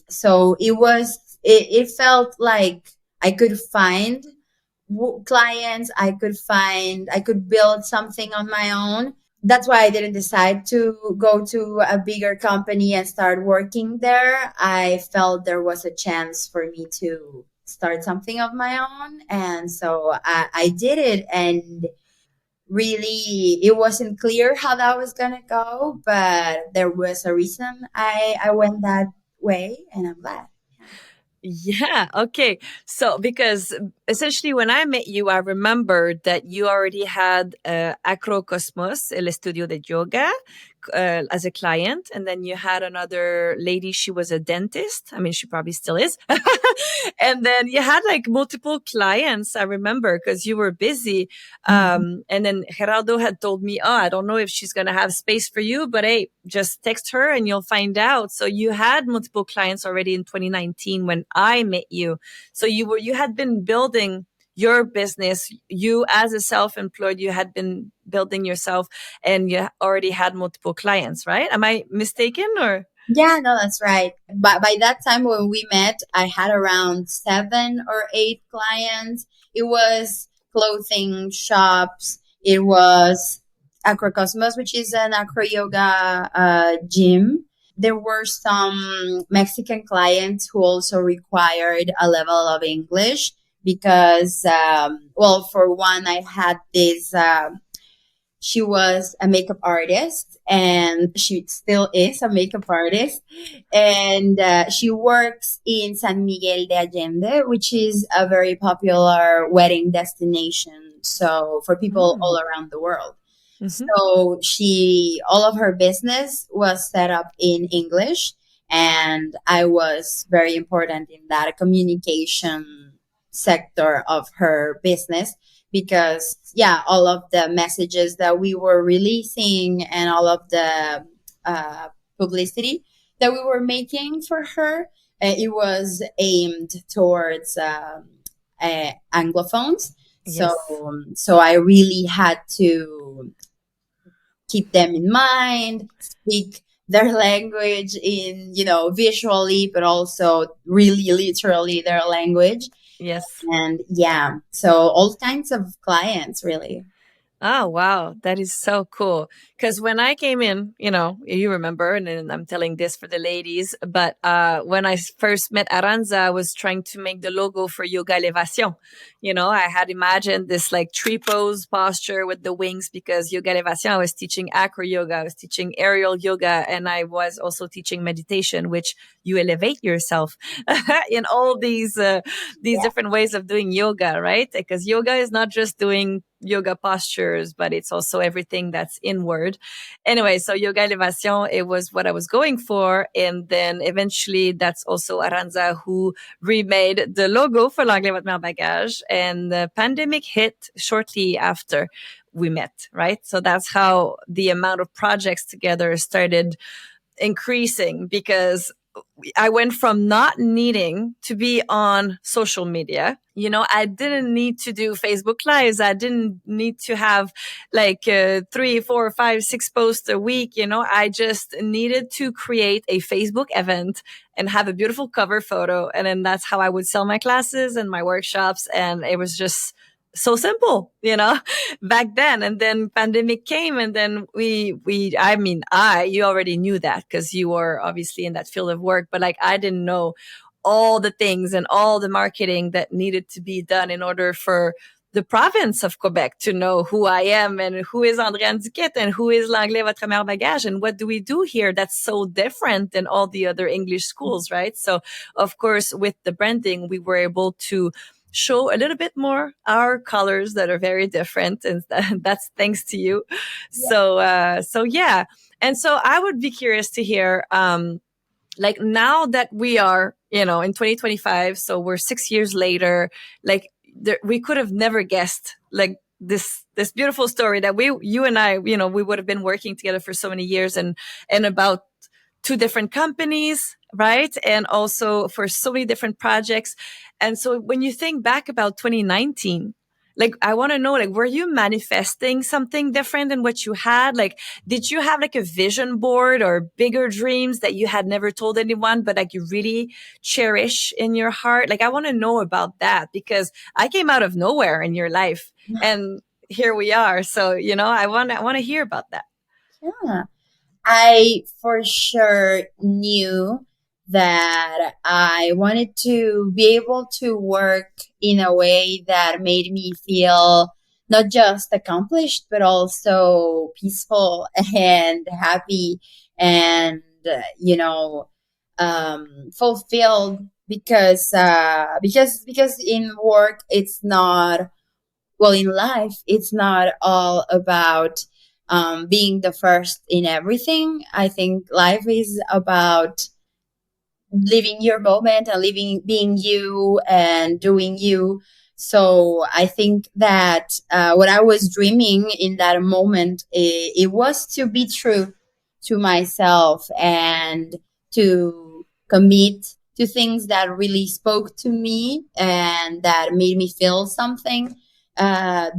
So it felt like I could find clients, I could build something on my own. That's why I didn't decide to go to a bigger company and start working there. I felt there was a chance for me to start something of my own. And so I did it. And really, it wasn't clear how that was going to go, but there was a reason I went that way, and I'm glad. Yeah. Okay. So, because essentially, when I met you, I remembered that you already had Acrocosmos, El Estudio de Yoga, as a client. And then you had another lady, she was a dentist. I mean, she probably still is. And then you had like multiple clients, I remember, because you were busy. And then Geraldo had told me, oh, I don't know if she's going to have space for you, but hey, just text her and you'll find out. So you had multiple clients already in 2019 when I met you. So you had been building your business. You as a self-employed, you had been building yourself and you already had multiple clients, right? Am I mistaken or? Yeah, no, that's right. But by that time when we met, I had around 7 or 8 clients. It was clothing shops. It was Acrocosmos, which is an acro yoga gym. There were some Mexican clients who also required a level of English because, well, for one, I had this. She was a makeup artist, and she still is a makeup artist, and she works in San Miguel de Allende, which is a very popular wedding destination, so for people all around the world. Mm-hmm. So all of her business was set up in English, and I was very important in that communication sector of her business, because yeah, all of the messages that we were releasing and all of the publicity that we were making for her, it was aimed towards anglophones. So Yes. so I really had to keep them in mind, speak their language in, visually, but also really literally their language. Yes. And yeah, so all kinds of clients, really. Oh, wow. That is so cool. Because when I came in, you remember, and then I'm telling this for the ladies, but when I first met Aranza, I was trying to make the logo for Yoga Elevation. I had imagined this like tree pose posture with the wings because Yoga Elevation, I was teaching acro yoga, I was teaching aerial yoga, and I was also teaching meditation, which you elevate yourself in all these Yeah. different ways of doing yoga, right? Because yoga is not just doing yoga postures, but it's also everything that's inward. Anyway, so Yoga Elevation, it was what I was going for. And then eventually that's also Aranza who remade the logo for l'anglais, votre, meilleur, bagage. And the pandemic hit shortly after we met, right? So that's how the amount of projects together started increasing, because I went from not needing to be on social media. I didn't need to do Facebook Lives. I didn't need to have like 3, 4, 5, 6 posts a week. I just needed to create a Facebook event and have a beautiful cover photo. And then that's how I would sell my classes and my workshops. And it was just so simple, back then. And then pandemic came, and then you already knew that because you were obviously in that field of work, but like I didn't know all the things and all the marketing that needed to be done in order for the province of Quebec to know who I am and who is Andréane Duquette and who is l'anglais, votre, meilleur, bagage, and what do we do here that's so different than all the other English schools, right? So of course, with the branding, we were able to show a little bit more our colors that are very different, and that's thanks to you. So yeah, and so I would be curious to hear, like now that we are, in 2025, so we're 6 years later, like we could have never guessed, like this beautiful story that you and I, we would have been working together for so many years, and about two different companies, right? And also for so many different projects. And so when you think back about 2019, like I want to know, like, were you manifesting something different than what you had? Like, did you have like a vision board or bigger dreams that you had never told anyone, but like you really cherish in your heart? Like, I want to know about that, because I came out of nowhere in your life, and here we are. So, I want to hear about that. Yeah. I for sure knew that I wanted to be able to work in a way that made me feel not just accomplished, but also peaceful and happy and, fulfilled, because in work, it's not, well, in life, it's not all about being the first in everything. I think life is about living your moment and being you and doing you. So I think that what I was dreaming in that moment, it was to be true to myself and to commit to things that really spoke to me and that made me feel something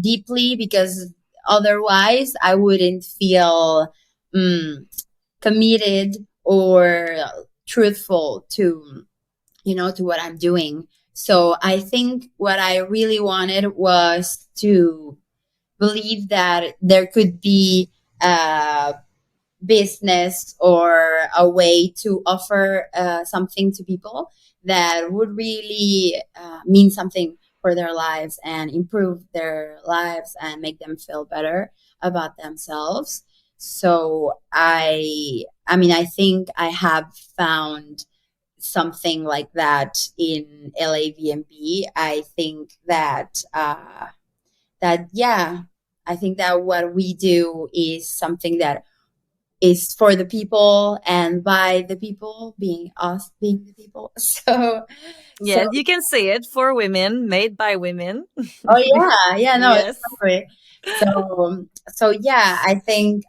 deeply, because otherwise I wouldn't feel committed or truthful to to what I'm doing. So I think what I really wanted was to believe that there could be a business or a way to offer something to people that would really mean something for their lives and improve their lives and make them feel better about themselves. So I think I have found something like that in LAVMB. I think that yeah, I think that what we do is something that is for the people and by the people, being us, being the people. So Yeah, you can say it, for women, made by women. oh yeah, no, Yes. exactly. So yeah, I think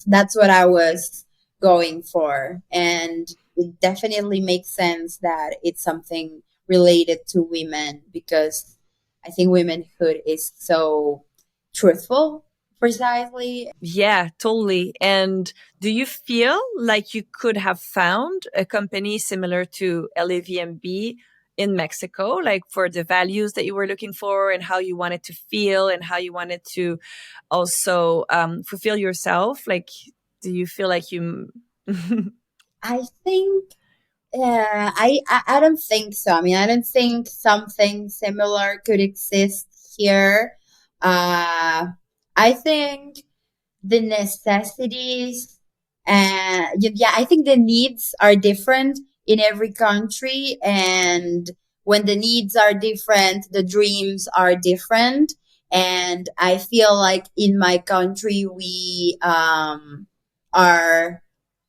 that's what I was going for, and it definitely makes sense that it's something related to women, because I think womenhood is so truthful, precisely. Yeah, totally. And do you feel like you could have found a company similar to LAVMB in Mexico, like for the values that you were looking for and how you wanted to feel and how you wanted to also fulfill yourself? Like, do you feel like you? I think I don't think so. I mean, I don't think something similar could exist here. Uh, I think the necessities and yeah, I think the needs are different in every country, and when the needs are different, the dreams are different. And I feel like in my country we are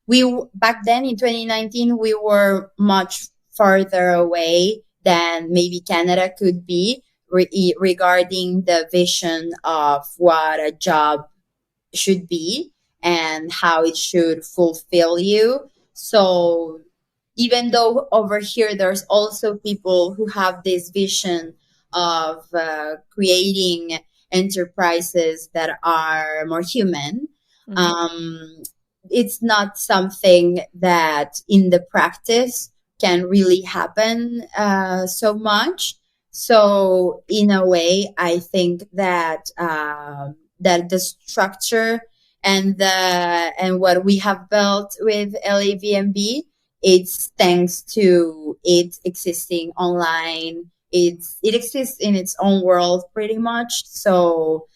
we back then in 2019 we were much farther away than maybe Canada could be regarding the vision of what a job should be and how it should fulfill you. So even though over here there's also people who have this vision of creating enterprises that are more human, Mhm. um, it's not something that in the practice can really happen so much. So in a way, I think that that the structure and what we have built with LAVMB, it's thanks to it existing online. It exists in its own world pretty much. So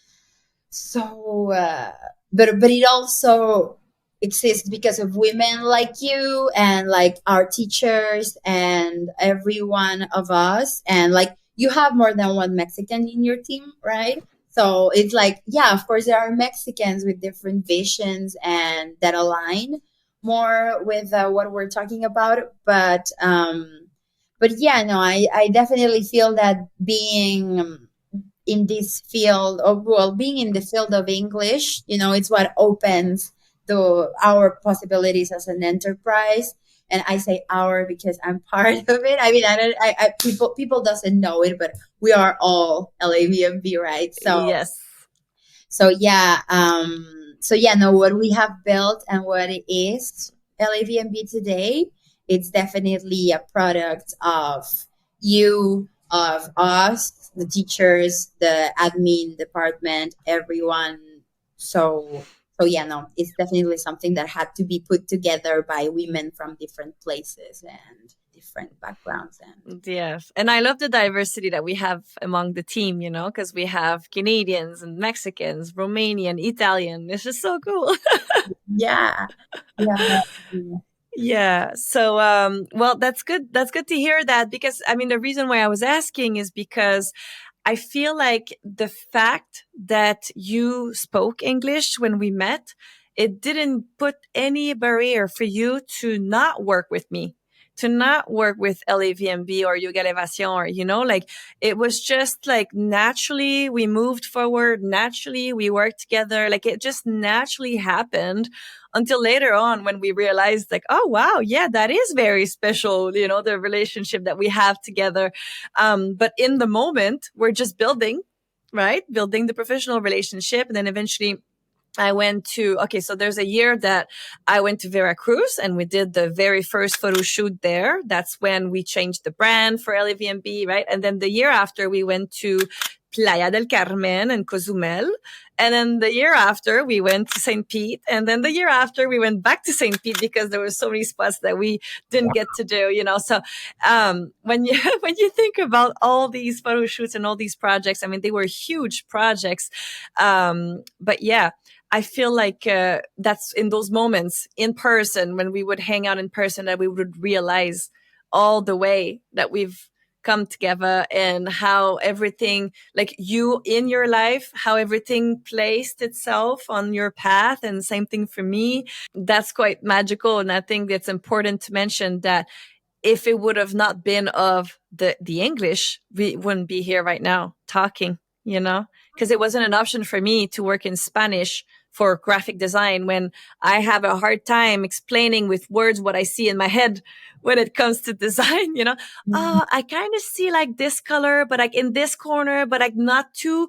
but it also exists because of women like you and like our teachers and every one of us, and like you have more than one Mexican in your team, right? So it's like, yeah, of course, there are Mexicans with different visions and that align more with what we're talking about. But yeah, no, I definitely feel that being in this field of, well, being in the field of English, it's what opens our possibilities as an enterprise. And I say our because I'm part of it. I mean, I don't, people doesn't know it, but we are all LAVMB, right? Yes. So yeah, no, what we have built and what it is LAVMB today, it's definitely a product of you, of us, the teachers, the admin department, everyone. So yeah, no, it's definitely something that had to be put together by women from different places and different backgrounds. And Yes. And I love the diversity that we have among the team, because we have Canadians and Mexicans, Romanian, Italian. It's just so cool. yeah, yeah. Yeah. So, well, that's good. That's good to hear that, because I mean, the reason why I was asking is because I feel like the fact that you spoke English when we met, it didn't put any barrier for you to not work with me, to not work with LAVMB or Yoga Elevation, or, like it was just like naturally we moved forward, naturally we worked together. Like it just naturally happened until later on when we realized like, oh, wow, yeah, that is very special, the relationship that we have together. But in the moment, we're just building, right? Building the professional relationship. And then eventually I went to, okay, so there's a year that I went to Veracruz and we did the very first photo shoot there. That's when we changed the brand for LAVMB, right? And then the year after we went to Playa del Carmen and Cozumel. And then the year after we went to St. Pete. And then the year after we went back to St. Pete because there were so many spots that we didn't get to do, So, when you, when you think about all these photo shoots and all these projects, I mean, they were huge projects. But yeah, I feel like that's in those moments in person when we would hang out in person that we would realize all the way that we've come together and how everything, like you in your life, how everything placed itself on your path. And same thing for me. That's quite magical. And I think it's important to mention that if it would have not been of the English, we wouldn't be here right now talking, because it wasn't an option for me to work in Spanish for graphic design when I have a hard time explaining with words what I see in my head when it comes to design, Oh, I kind of see like this color, but like in this corner, but like not too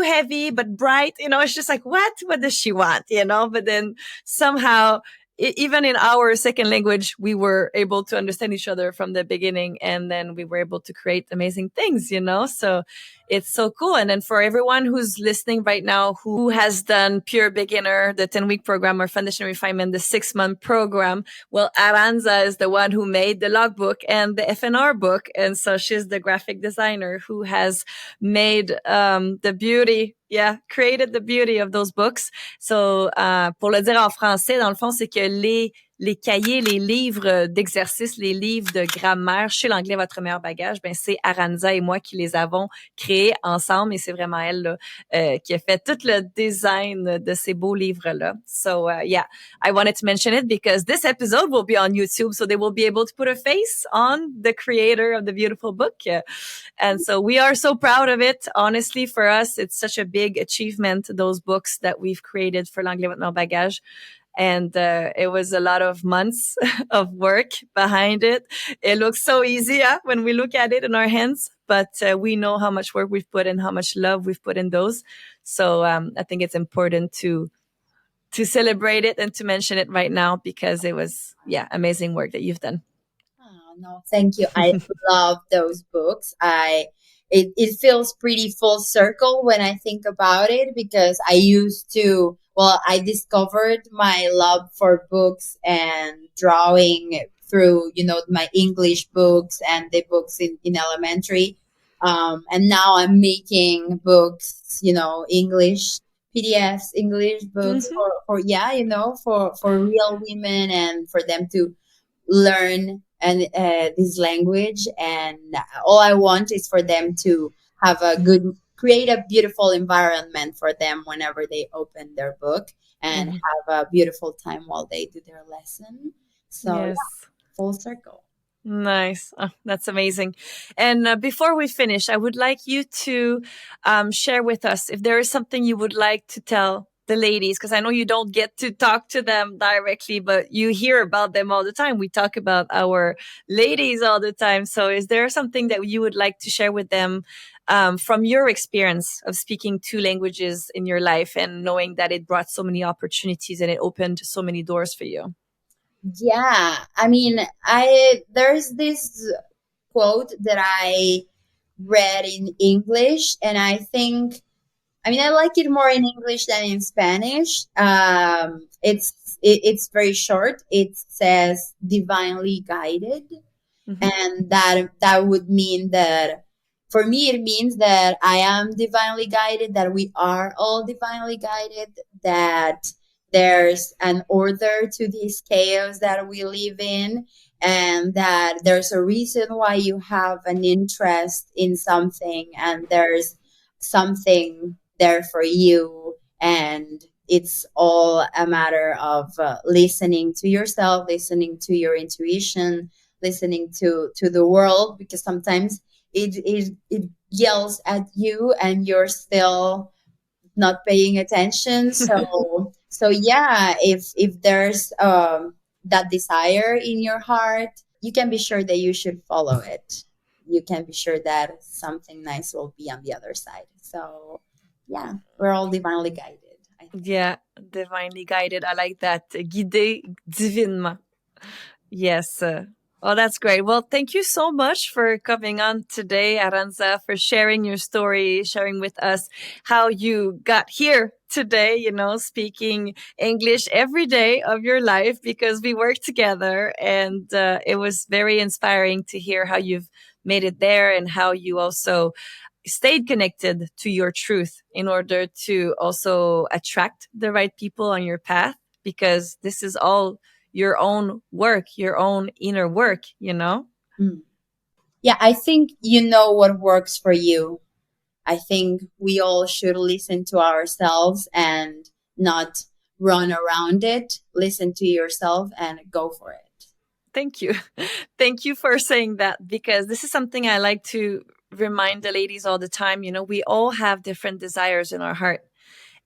heavy, but bright, it's just like, what does she want, but then somehow even in our second language, we were able to understand each other from the beginning, and then we were able to create amazing things, So it's so cool. And then for everyone who's listening right now, who has done Pure Beginner, the 10-week program, or Foundation Refinement, the 6-month program, well, Aranza is the one who made the logbook and the FNR book. And so she's the graphic designer who has made the beauty, created the beauty of those books. So, pour le dire en français, dans le fond, c'est que les cahiers, les livres d'exercices, les livres de grammaire chez l'anglais, votre meilleur bagage, ben c'est Aranza et moi qui les avons créés ensemble, et c'est vraiment elle là, qui a fait tout le design de ces beaux livres-là. So I wanted to mention it because this episode will be on YouTube, so they will be able to put a face on the creator of the beautiful book. And so we are so proud of it. Honestly, for us, it's such a big achievement, those books that we've created for l'anglais, votre meilleur bagage. And it was a lot of months of work behind it. It looks so easy when we look at it in our hands, but we know how much work we've put in, how much love we've put in those. So I think it's important to celebrate it and to mention it right now because it was, amazing work that you've done. Oh, no, thank you. I love those books. It feels pretty full circle when I think about it because I discovered my love for books and drawing through, my English books and the books in elementary. And now I'm making books, English PDFs, English books for real women and for them to learn and this language. And all I want is for them to have create a beautiful environment for them whenever they open their book, and have a beautiful time while they do their lesson. So Yes. yeah, full circle. Nice. Oh, that's amazing. And before we finish, I would like you to share with us if there is something you would like to tell the ladies, because I know you don't get to talk to them directly, but you hear about them all the time. We talk about our ladies all the time. So is there something that you would like to share with them from your experience of speaking two languages in your life and knowing that it brought so many opportunities and it opened so many doors for you? Yeah, I mean, there's this quote that I read in English, and I think, I mean, I like it more in English than in Spanish. It's very short. It says divinely guided, and that would mean that, for me, it means that I am divinely guided, that we are all divinely guided, that there's an order to this chaos that we live in, and that there's a reason why you have an interest in something, and there's something there for you, and it's all a matter of listening to yourself, listening to your intuition, listening to the world, because sometimes it yells at you and you're still not paying attention. So yeah, if there's that desire in your heart, you can be sure that you should follow it. You can be sure that something nice will be on the other side. So yeah, we're all divinely guided, I think. Yeah, divinely guided. I like that. Guidé divinement. Yes. Oh, that's great. Well, thank you so much for coming on today, Aranza, for sharing your story, sharing with us how you got here today, you know, speaking English every day of your life, because we work together. And it was very inspiring to hear how you've made it there and how you also stayed connected to your truth in order to also attract the right people on your path, because this is all your own work, your own inner work, you know? Yeah, I think you know what works for you. I think we all should listen to ourselves and not run around it. Listen to yourself and go for it. Thank you. Thank you for saying that, because this is something I like to remind the ladies all the time. You know, we all have different desires in our heart.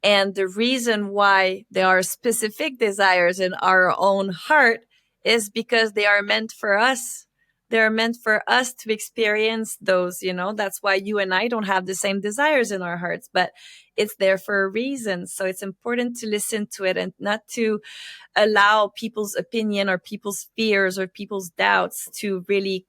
And the reason why there are specific desires in our own heart is because they are meant for us. They're meant for us to experience those, you know. That's why you and I don't have the same desires in our hearts, but it's there for a reason. So it's important to listen to it and not to allow people's opinion or people's fears or people's doubts to really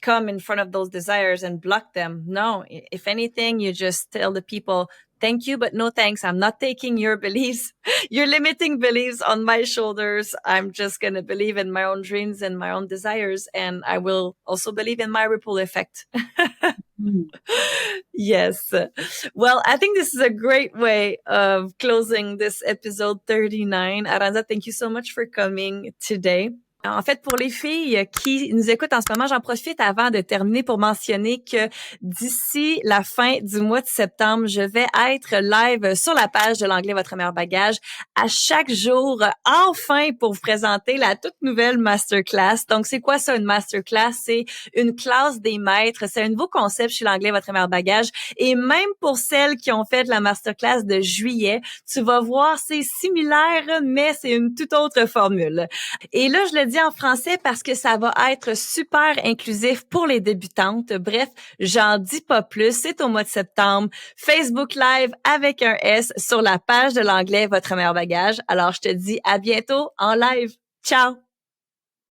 come in front of those desires and block them. No, if anything, you just tell the people, thank you, but no thanks. I'm not taking your beliefs, your limiting beliefs on my shoulders. I'm just going to believe in my own dreams and my own desires. And I will also believe in my ripple effect. Yes. Well, I think this is a great way of closing this episode 39. Aranza, thank you so much for coming today. En fait, pour les filles qui nous écoutent en ce moment, j'en profite avant de terminer pour mentionner que d'ici la fin du mois de septembre, je vais être live sur la page de l'anglais, votre meilleur bagage, à chaque jour, enfin, pour vous présenter la toute nouvelle masterclass. Donc, c'est quoi ça, une masterclass? C'est une classe des maîtres. C'est un nouveau concept chez l'anglais, votre meilleur bagage. Et même pour celles qui ont fait la masterclass de juillet, tu vas voir, c'est similaire, mais c'est une toute autre formule. Et là, je le dis en français parce que ça va être super inclusif pour les débutantes. Bref, j'en dis pas plus. C'est au mois de septembre. Facebook Live avec un S sur la page de l'anglais, votre meilleur bagage. Alors, je te dis à bientôt en live. Ciao!